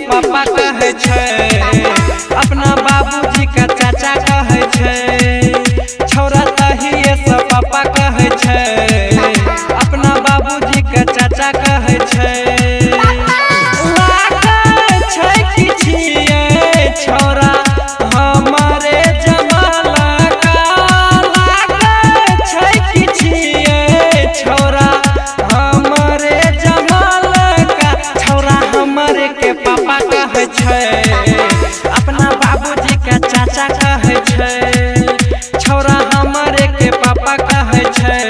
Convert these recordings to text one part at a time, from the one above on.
पापा कहे छै, अपना बाबूजी का चाचा कहे छै। छौरा तहिए से पापा कहे छै, अपना बाबूजी का चाचा कहे छै। लागै छै कि छियै छौरा हमारे जमाना का, लागै छै कि छियै छौरा हमारे जमाना का। छौरा हमारे के पापा कहे छै, अपना बाबूजी का चाचा कहे छै। छौरा हमारे के पापा कहे छै,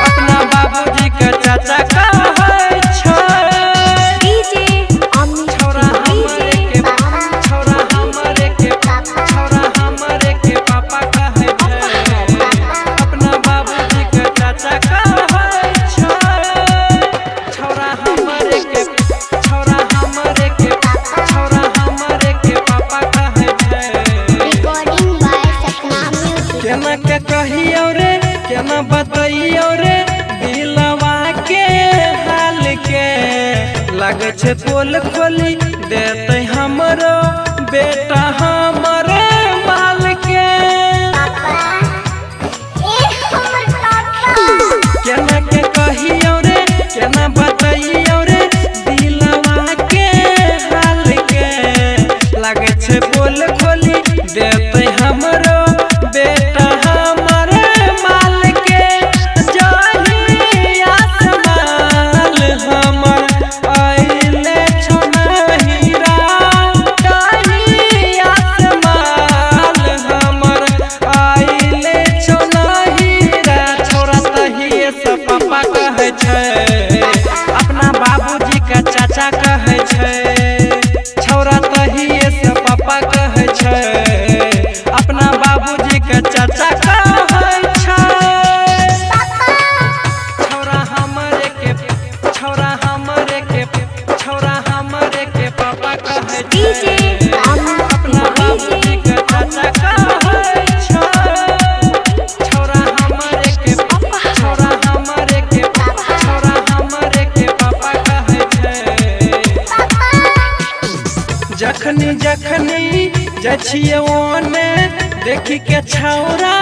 अपना बाबूजी का चाचा कहे छै। छौरा हमारे के छौरा हमारे के छौरा हमारे के पापा कहे छै, अपना बाबूजी का चाचा कहे छै। छौरा हमारे के छौरा हमारे के छौरा हमारे के पापा कहे छै। केना के कहियो रे, केना बतइयो रे दिलवा के हाल के। लागे छै पोल खोली देते हमरो बेटा हमरे माल के। केना के कहियो रे, केना बतइयो रे दिलवा के हाल के। लागे छै पोल खोली देते हमरो बेटा हमरे माल के। जही आसमाल हमर आइले छौ नहिरा, जही आसमाल हमर आइले छौ नहिरा। छौरा तहिए से पापा कहे छै, अपना बाबूजी का चाचा कहे छै। छौरा तहिए से पापा कहे छै, अपना बाबूजी का चाचा कहे छै। छौरा हमारे के छौरा हमारे के छौरा हमारे के पापा कहे छै, अपना बाबूजी का चाचा कहे छै। छौरा हमारे के छौरा हमारे के छौरा हमारे के पापा कहे छै। जखनी जखनी जाइ छियै ओने देखी के छौरा